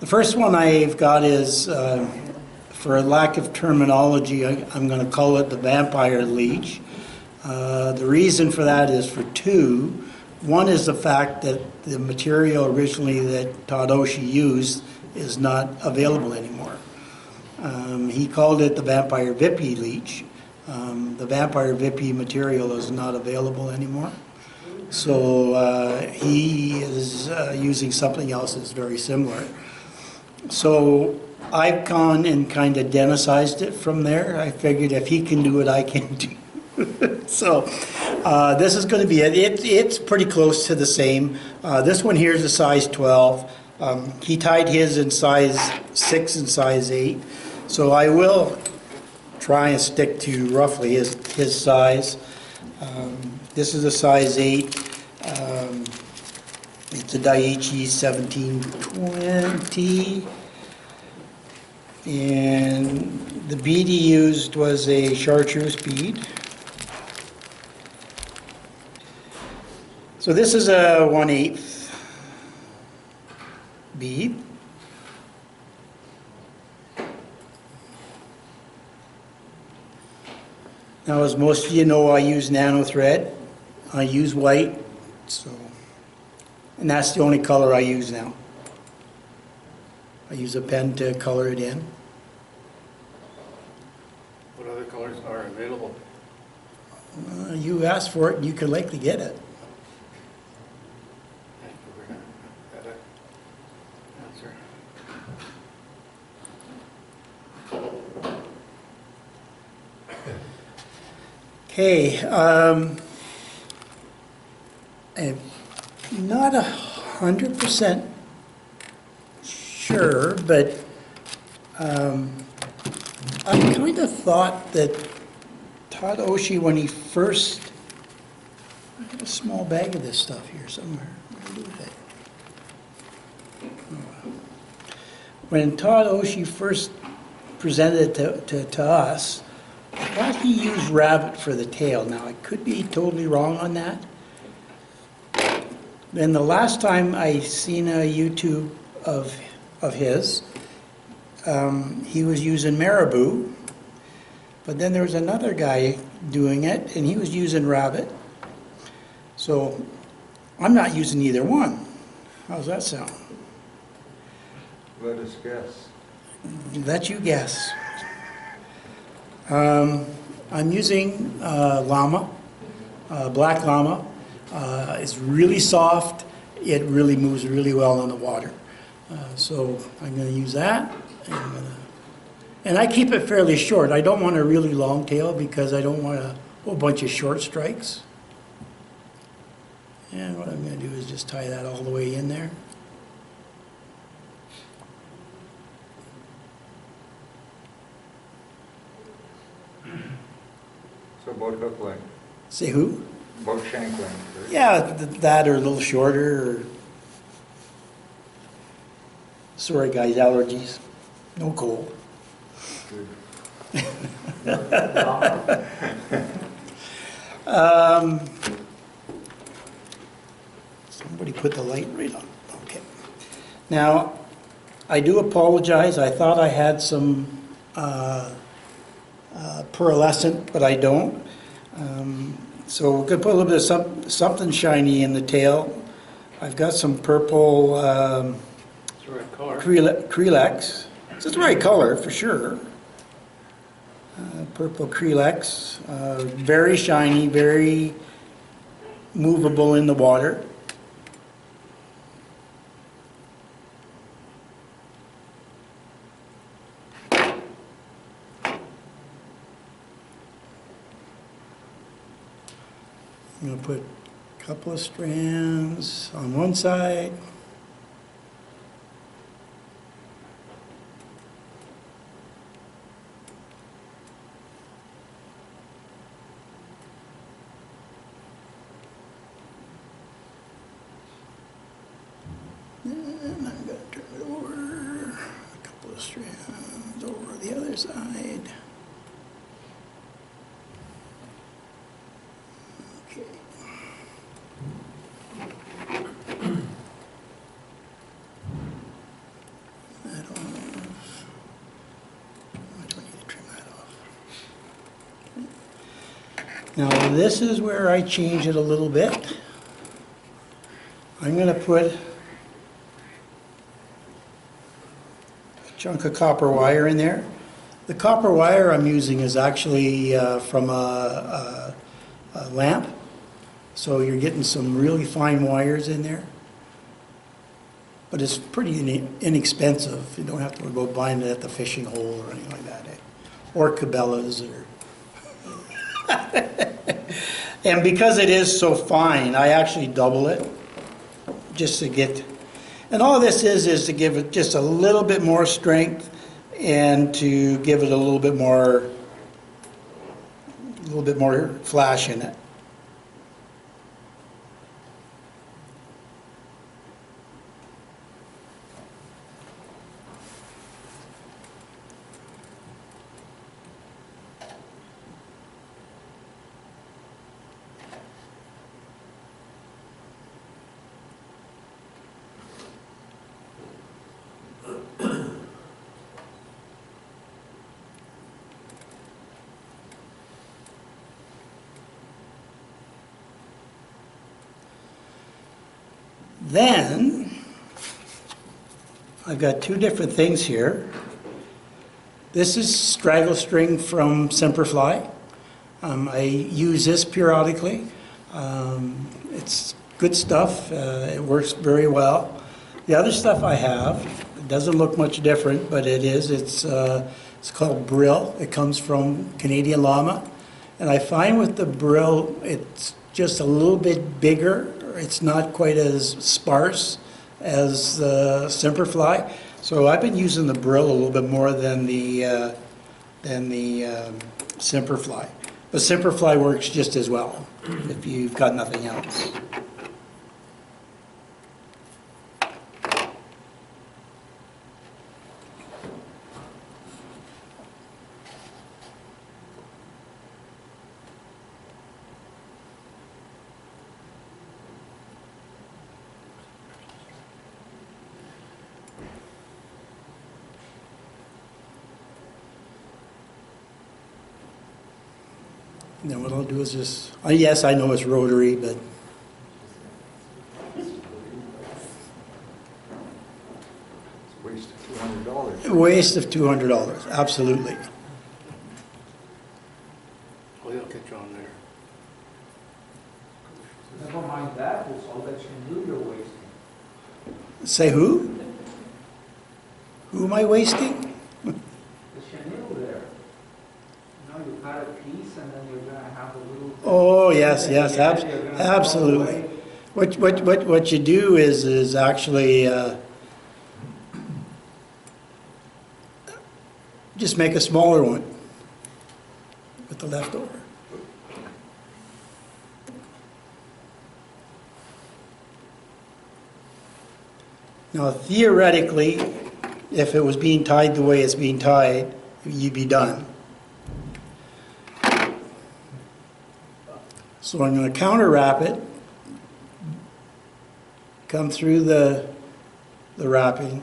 The first one I've got is, for a lack of terminology, I'm going to call it the vampire leech. The reason for that is for two. One is the fact that the material originally that Tadashi used is not available anymore. He called it the vampire Vippy leech. The vampire Vippy material is not available anymore. So he is using something else that's very similar. So I've gone and kind of denicized it from there. I figured if he can do it, I can do it. So this is going to be it. It's pretty close to the same. This one here is a size 12. He tied his in size 6 and size 8. So I will try and stick to roughly his size. This is a size 8. It's a Daiichi 1720. And the bead he used was a chartreuse bead. So this is a 1/8 bead. Now, as most of you know, I use nano thread. I use white, and that's the only color I use now. I use a pen to color it in. What other colors are available? You asked for it, and you could likely get it. Okay, I'm not 100% sure, but I kind of thought that Tadashi, when he first, I have a small bag of this stuff here somewhere. What do I do with it? When Tadashi first presented it to us, I thought he used rabbit for the tail. Now, I could be totally wrong on that. Then the last time I seen a YouTube of his, he was using marabou, but then there was another guy doing it, and he was using rabbit. So I'm not using either one. How's that sound? Let us guess. Let you guess. I'm using llama, black llama. It's really soft. It really moves really well on the water. So I'm going to use that. And I keep it fairly short. I don't want a really long tail because I don't want a whole bunch of short strikes. And what I'm going to do is just tie that all the way in there. So boat hook length, Say who? boat shank length, right? Yeah, that or a little shorter. Or... Sorry guys, allergies. No cold. Good. Somebody put the light right on. Okay. Now, I do apologize. I thought I had some pearlescent, but I don't. So we're going to put a little bit of something shiny in the tail. I've got some purple It's the right color. Krelex. It's the right color for sure. Purple Krelex. Very shiny, very movable in the water. I'm going to put a couple of strands on one side. And I'm going to turn it over, a couple of strands over the other side. Okay. Now, this is where I change it a little bit. I'm going to put a chunk of copper wire in there. The copper wire I'm using is actually from a lamp, so you're getting some really fine wires in there. But it's pretty inexpensive. You don't have to go buying it at the fishing hole or anything like that, or Cabela's or. And because it is so fine, I actually double it just to get. And all this is to give it just a little bit more strength and to give it a little bit more flash in it. Then, I've got two different things here. This is straggle string from Semperfli. I use this periodically. It's good stuff. It works very well. The other stuff I have, it doesn't look much different, but it is. It's called Brill. It comes from Canadian Llama. And I find with the Brill, it's just a little bit bigger. It's not quite as sparse as the Semperfli. So I've been using the Brill a little bit more than the Semperfli. But Semperfli works just as well if you've got nothing else. And then what I'll do is just, yes, I know it's rotary, but It's a waste of $200. a waste of $200, absolutely. Well, you'll get you on there. Never mind that, it's all that you do, you're wasting. Say who? Who am I wasting? The chenille there. You know, you cut a piece and then you're gonna have a little. Oh, yes, yes, You're gonna throw absolutely. away. What you do is actually just make a smaller one with the leftover. Now, theoretically, if it was being tied the way it's being tied, you'd be done. So I'm going to counter wrap it, come through the wrapping,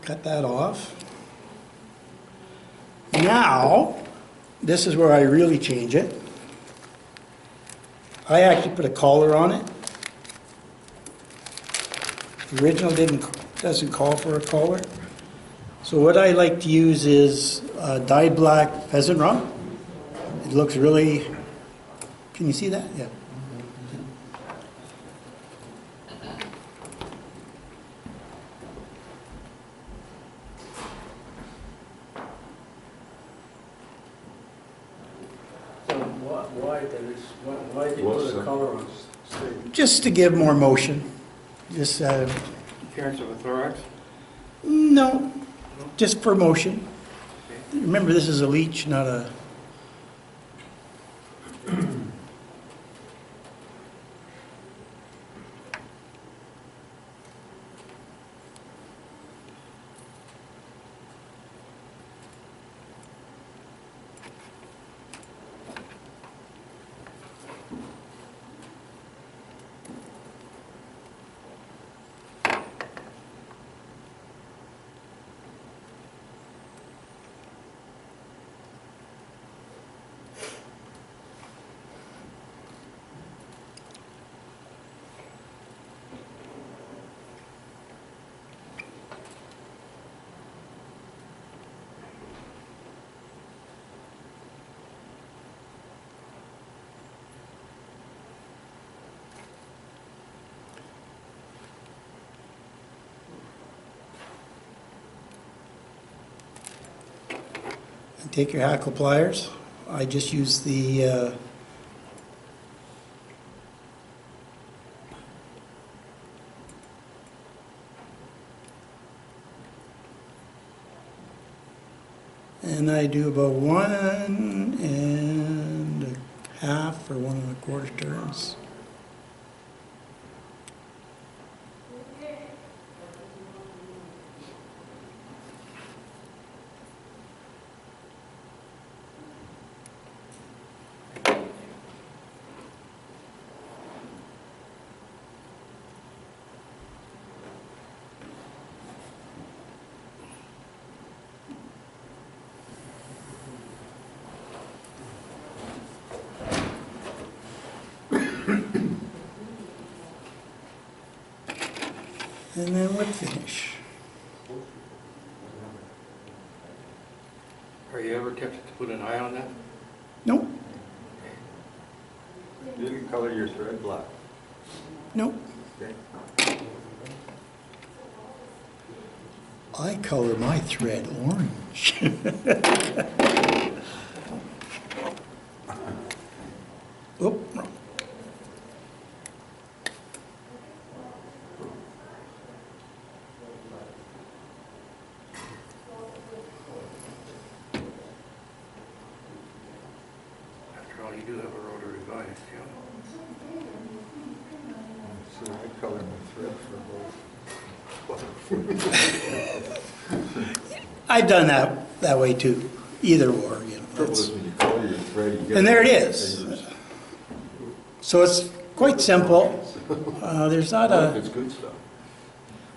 cut that off. Now, this is where I really change it. I actually put a collar on it. The original doesn't call for a collar. So what I like to use is dyed black pheasant rum. It looks really, can you see that? Yeah. So why did you What's put a the- color on it? Just to give more motion. Just, Appearance of a thorax? no, just for motion. Remember, this is a leech, not a... And take your hackle pliers. I just use the and I do about 1.5 or 1.25 turns. And then wood finish. Are you ever tempted to put an eye on that? Nope, You can color your thread black. nope. Okay. I color my thread orange. Oop, wrong. After all, you do have a rotary vise, you know. So I color my thread for both. I've done that way too, either or, you know. Trouble is that's- when you color your thread, you get. And there it is. fingers. So it's quite simple. There's not Well, if a, it's good stuff.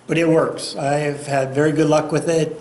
but it works. I've had very good luck with it.